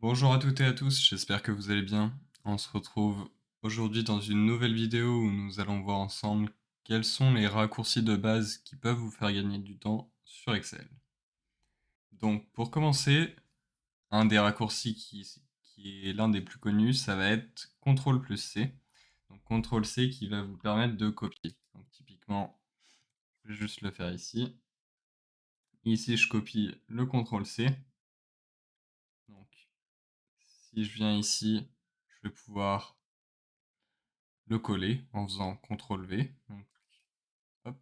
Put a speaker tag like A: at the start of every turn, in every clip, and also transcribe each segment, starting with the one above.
A: Bonjour à toutes et à tous, j'espère que vous allez bien. On se retrouve aujourd'hui dans une nouvelle vidéo où nous allons voir ensemble quels sont les raccourcis de base qui peuvent vous faire gagner du temps sur Excel. Donc pour commencer, un des raccourcis qui est l'un des plus connus, ça va être CTRL plus C. Donc CTRL C qui va vous permettre de copier. Donc typiquement, je vais juste le faire ici. Ici, je copie le CTRL C. Donc si je viens ici, je vais pouvoir le coller en faisant CTRL V. Donc, hop.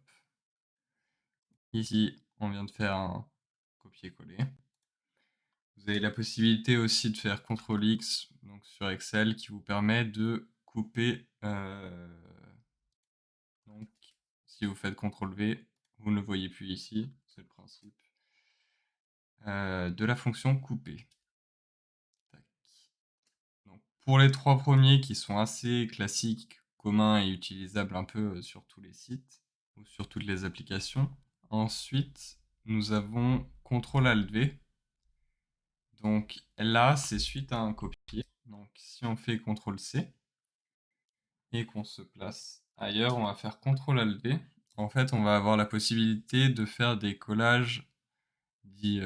A: Ici, on vient de faire un copier-coller. Vous avez la possibilité aussi de faire CTRL X donc sur Excel qui vous permet de couper. Donc, si vous faites CTRL V, vous ne le voyez plus ici. C'est le principe de la fonction couper. Tac. Donc, pour les trois premiers qui sont assez classiques, communs et utilisables un peu sur tous les sites ou sur toutes les applications. Ensuite, nous avons CTRL ALT V. Donc là, c'est suite à un copier. Donc si on fait CTRL C et qu'on se place ailleurs, on va faire CTRL ALT V. En fait, on va avoir la possibilité de faire des collages dits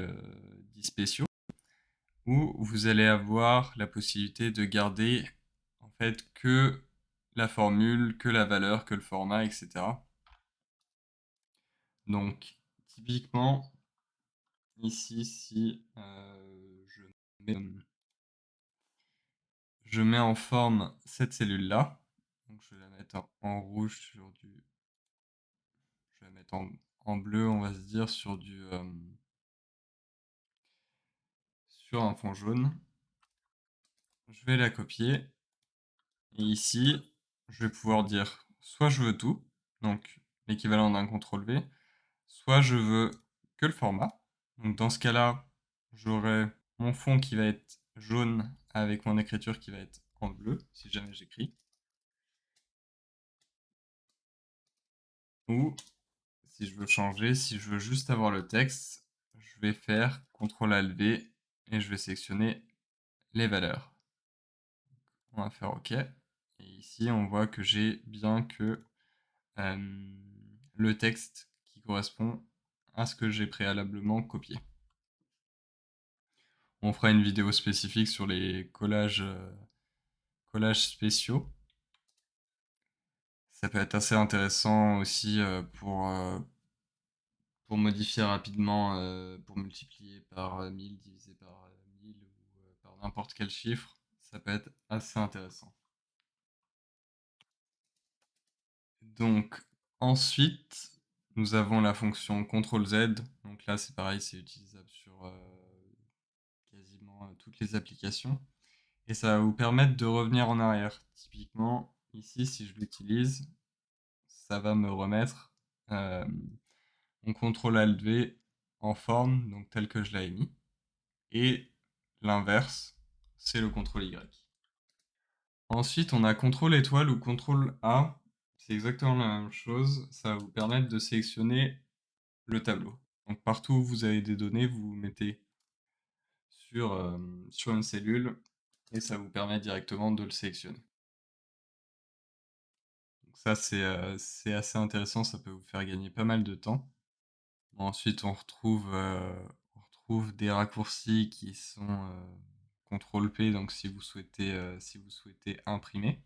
A: spéciaux où vous allez avoir la possibilité de garder en fait que la formule, que la valeur, que le format, etc. Donc typiquement, ici, si je mets en forme cette cellule-là, donc je vais la mettre en rouge sur du... Je vais la mettre en bleu, on va se dire, sur un fond jaune. Je vais la copier. Et ici, je vais pouvoir dire soit je veux tout, donc l'équivalent d'un CTRL V, soit je veux que le format. Donc dans ce cas-là, j'aurai mon fond qui va être jaune avec mon écriture qui va être en bleu, si jamais j'écris. Ou si je veux changer, si je veux juste avoir le texte, je vais faire CTRL ALT V et je vais sélectionner les valeurs. On va faire OK. Et ici, on voit que j'ai bien que le texte qui correspond à ce que j'ai préalablement copié. On fera une vidéo spécifique sur les collages spéciaux. Ça peut être assez intéressant aussi pour modifier rapidement, pour multiplier par 1000, diviser par 1000 ou par n'importe quel chiffre, ça peut être assez intéressant. Donc ensuite, nous avons la fonction CTRL Z. Donc là, c'est pareil, c'est utilisable sur quasiment toutes les applications. Et ça va vous permettre de revenir en arrière. Typiquement, ici, si je l'utilise, ça va me remettre euh, mon CTRL ALT V en forme, donc tel que je l'avais mis. Et l'inverse, c'est le CTRL Y. Ensuite, on a CTRL étoile ou CTRL A. C'est exactement la même chose. Ça va vous permettre de sélectionner le tableau. Donc partout où vous avez des données, vous vous mettez sur une cellule et ça vous permet directement de le sélectionner. Donc ça, c'est assez intéressant. Ça peut vous faire gagner pas mal de temps. Ensuite, on retrouve des raccourcis qui sont CTRL P, donc si vous souhaitez imprimer.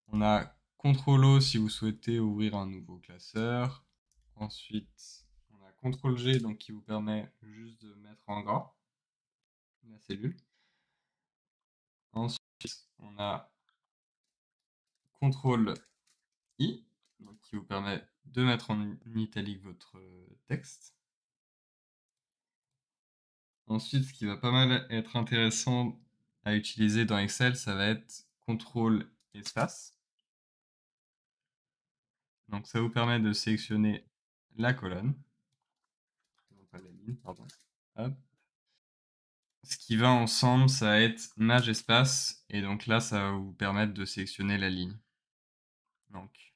A: On a CTRL O si vous souhaitez ouvrir un nouveau classeur. Ensuite, on a CTRL G donc qui vous permet juste de mettre en gras la cellule. Ensuite, on a CTRL I donc qui vous permet de mettre en italique votre texte. Ensuite, ce qui va pas mal être intéressant à utiliser dans Excel, ça va être CTRL espace. Donc ça vous permet de sélectionner la colonne, non pas la ligne, pardon. Hop. Ce qui va ensemble, ça va être Maj espace, et donc là, ça va vous permettre de sélectionner la ligne. Donc,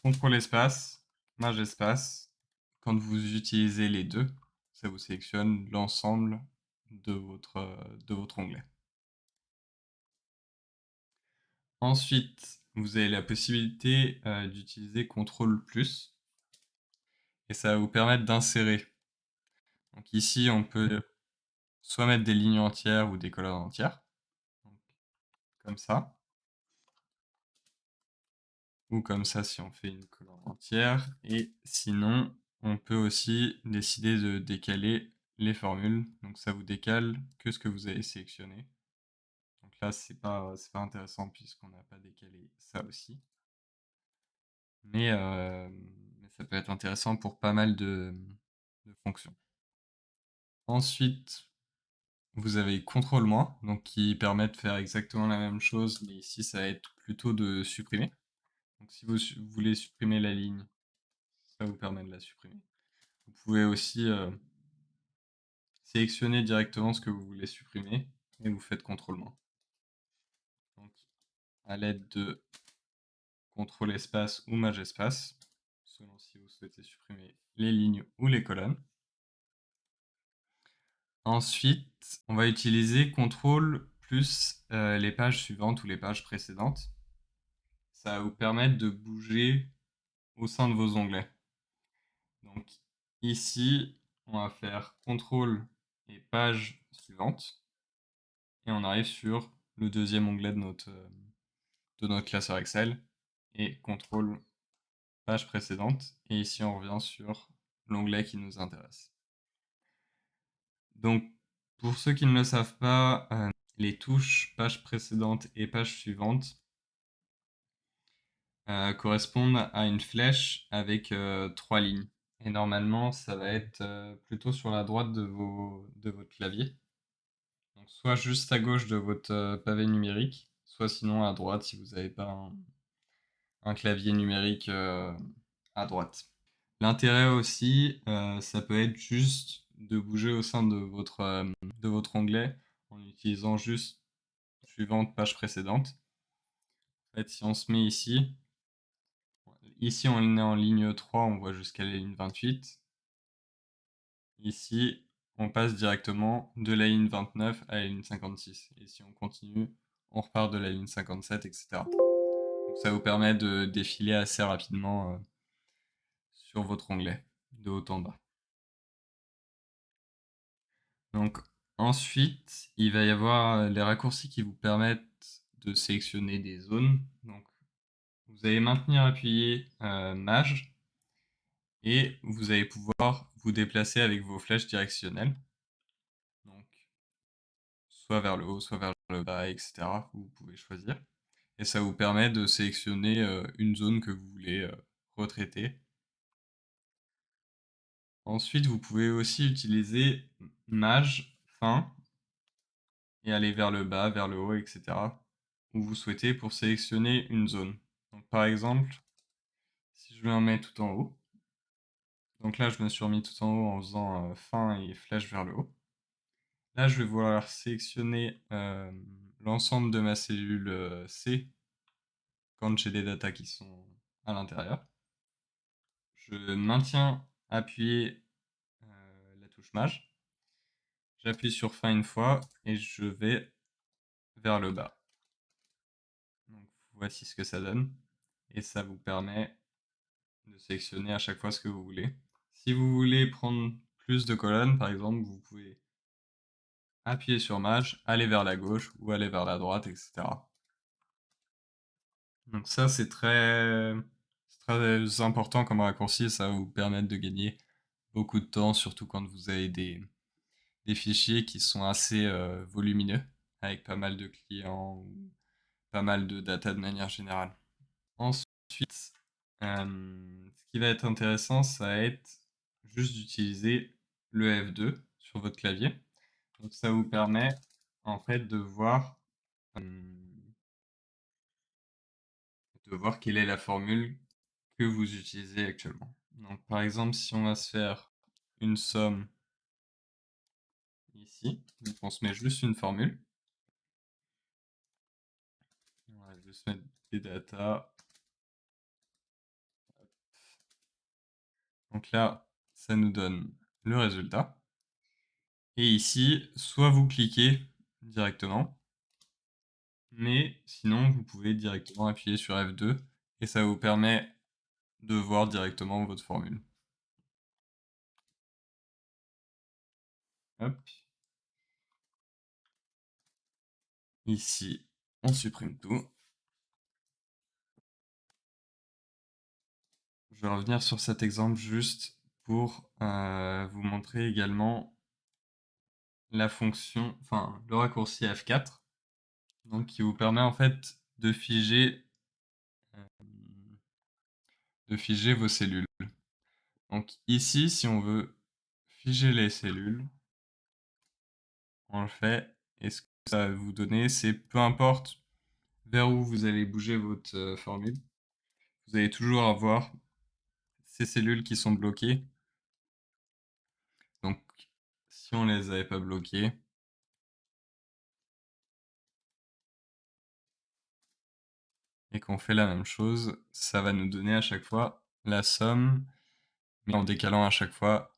A: CTRL espace, Maj espace. Quand vous utilisez les deux, ça vous sélectionne l'ensemble de votre onglet. Ensuite, vous avez la possibilité d'utiliser CTRL+, et ça va vous permettre d'insérer. Donc ici, on peut soit mettre des lignes entières ou des colonnes entières, donc, comme ça, ou comme ça si on fait une colonne entière, et sinon, on peut aussi décider de décaler les formules, donc ça vous décale que ce que vous avez sélectionné. Donc là, c'est pas intéressant puisqu'on n'a pas décalé ça aussi. Mais ça peut être intéressant pour pas mal de fonctions. Ensuite, vous avez CTRL-, donc qui permet de faire exactement la même chose, mais ici, ça va être plutôt de supprimer. Donc si vous voulez supprimer la ligne, ça vous permet de la supprimer. Vous pouvez aussi sélectionner directement ce que vous voulez supprimer et vous faites CTRL-. Donc à l'aide de CTRL espace ou Maj espace, selon si vous souhaitez supprimer les lignes ou les colonnes. Ensuite, on va utiliser CTRL plus les pages suivantes ou les pages précédentes. Ça va vous permettre de bouger au sein de vos onglets. Donc ici, on va faire CTRL et page suivante. Et on arrive sur le deuxième onglet de notre classeur Excel. Et CTRL page précédente. Et ici, on revient sur l'onglet qui nous intéresse. Donc, pour ceux qui ne le savent pas, les touches page précédente et page suivante correspondent à une flèche avec 3 lignes. Et normalement, ça va être plutôt sur la droite de votre clavier. Donc, soit juste à gauche de votre pavé numérique, soit sinon à droite si vous n'avez pas un clavier numérique à droite. L'intérêt aussi, ça peut être juste de bouger au sein de votre onglet en utilisant juste suivante, page précédente. En fait, si on se met ici on est en ligne 3, on voit jusqu'à la ligne 28. Ici, on passe directement de la ligne 29 à la ligne 56. Et si on continue, on repart de la ligne 57, etc. Donc ça vous permet de défiler assez rapidement sur votre onglet, de haut en bas. Donc ensuite, il va y avoir les raccourcis qui vous permettent de sélectionner des zones. Donc vous allez maintenir appuyé Maj et vous allez pouvoir vous déplacer avec vos flèches directionnelles. Donc soit vers le haut, soit vers le bas, etc. Vous pouvez choisir. Et ça vous permet de sélectionner une zone que vous voulez retraiter. Ensuite, vous pouvez aussi utiliser Maj, fin, et aller vers le bas, vers le haut, etc. où vous souhaitez pour sélectionner une zone. Donc par exemple, si je me remets tout en haut, donc là je me suis remis tout en haut en faisant fin et flèche vers le haut. Là je vais vouloir sélectionner l'ensemble de ma cellule C quand j'ai des datas qui sont à l'intérieur. Je maintiens appuyé la touche Maj. J'appuie sur fin une fois et je vais vers le bas. Donc voici ce que ça donne. Et ça vous permet de sélectionner à chaque fois ce que vous voulez. Si vous voulez prendre plus de colonnes, par exemple, vous pouvez appuyer sur Maj, aller vers la gauche ou aller vers la droite, etc. Donc ça, c'est très important comme raccourci. Ça va vous permettre de gagner beaucoup de temps, surtout quand vous avez des fichiers qui sont assez volumineux, avec pas mal de clients ou pas mal de data de manière générale. Ensuite, ce qui va être intéressant, ça va être juste d'utiliser le F2 sur votre clavier. Donc ça vous permet en fait de voir quelle est la formule que vous utilisez actuellement. Donc par exemple, si on va se faire une somme ici, donc on se met juste une formule. On va juste mettre des datas. Donc là, ça nous donne le résultat. Et ici, soit vous cliquez directement, mais sinon vous pouvez directement appuyer sur F2 et ça vous permet de voir directement votre formule. Hop. Ici, on supprime tout. Je vais revenir sur cet exemple juste pour vous montrer également la fonction, enfin le raccourci F4, donc qui vous permet en fait de figer vos cellules. Donc ici, si on veut figer les cellules, on le fait. Et ce que ça va vous donner, c'est peu importe vers où vous allez bouger votre formule, vous allez toujours avoir ces cellules qui sont bloquées. Donc si on les avait pas bloquées, et qu'on fait la même chose, ça va nous donner à chaque fois la somme, mais en décalant à chaque fois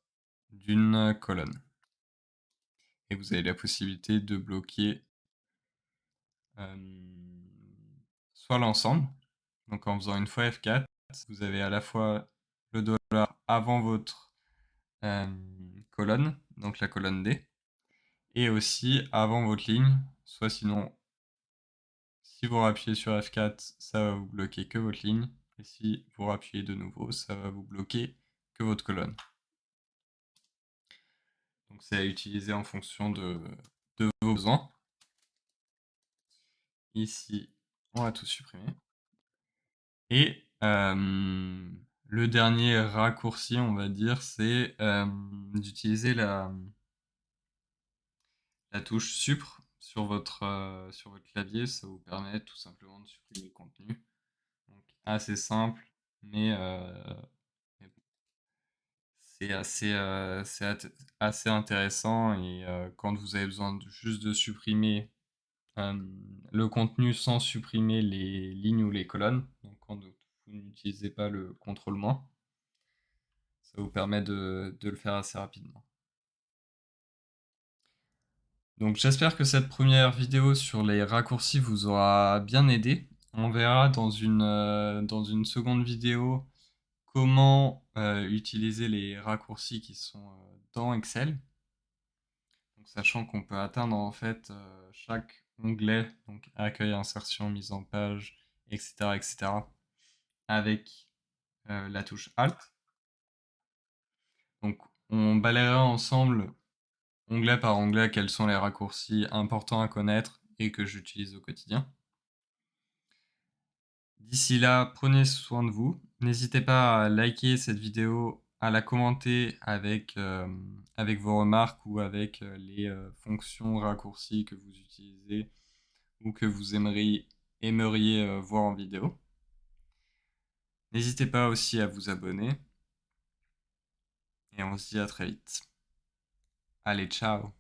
A: d'une colonne. Et vous avez la possibilité de bloquer soit l'ensemble, donc en faisant une fois F4, vous avez à la fois le dollar avant votre colonne, donc la colonne D, et aussi avant votre ligne, soit sinon, si vous rappuyez sur F4, ça va vous bloquer que votre ligne, et si vous rappuyez de nouveau, ça va vous bloquer que votre colonne. Donc c'est à utiliser en fonction de vos besoins. Ici, on va tout supprimer. Et le dernier raccourci, on va dire, c'est d'utiliser la touche Supr sur votre clavier. Ça vous permet tout simplement de supprimer le contenu. Donc assez simple, mais c'est assez intéressant. Et quand vous avez besoin juste de supprimer le contenu sans supprimer les lignes ou les colonnes, donc quand vous n'utilisez pas le CTRL-, ça vous permet de le faire assez rapidement. Donc j'espère que cette première vidéo sur les raccourcis vous aura bien aidé. On verra dans une seconde vidéo comment utiliser les raccourcis qui sont dans Excel. Donc, sachant qu'on peut atteindre en fait chaque onglet, donc accueil, insertion, mise en page, etc., etc., avec la touche Alt. Donc on balayera ensemble, onglet par onglet, quels sont les raccourcis importants à connaître et que j'utilise au quotidien. D'ici là, prenez soin de vous. N'hésitez pas à liker cette vidéo, à la commenter avec vos remarques ou avec les fonctions raccourcis que vous utilisez ou que vous aimeriez voir en vidéo. N'hésitez pas aussi à vous abonner et on se dit à très vite. Allez, ciao!